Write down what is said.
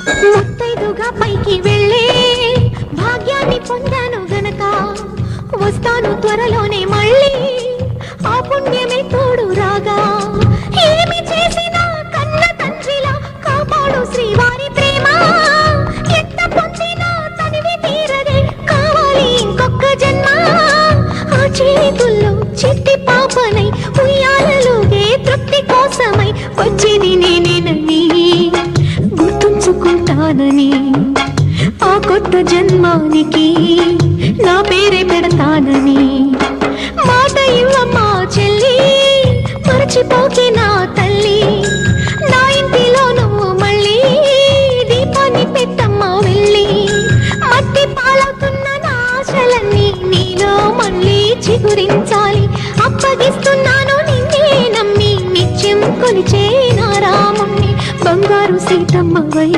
ముత్తైదుగా పైకి వెళ్ళే భాగ్యాన్ని పొందాను గనక వస్తాను త్వరలోనే మళ్ళీ ఆ పుణ్యమే తోడు రాగా. ఏమి చేసినా కన్న తండ్రిలా కాపాడు శ్రీవారి ప్రేమ. ఎంత పొందినా తనివి తీరదే కావాలి ఇంకొక జన్మ. ఆ చేతుల్లో చిట్టి పాపనై ఉయ్యాలలోగే తృప్తి కోసమై వచ్చేది నేనేనని గుర్తుంచుకుంటానని ఆ కొత్త జన్మానికి నా పేరే పెడతానని మాట ఇవ్వమ్మా చెల్లి, మరచిపోకి నా తల్లి. నా ఇంటిలో నువ్వు మళ్ళీ దీపాన్ని పెట్టమ్మా వెళ్ళి. మట్టి పాలవుతున్న నా ఆశలన్నీ నీలో మళ్ళీ చిగురించాలి. అప్పగిస్తున్నాను నిన్నే నమ్మి నిత్యం కొలిచే నా రాముణ్ణి బంగారు సీతమ్మవై.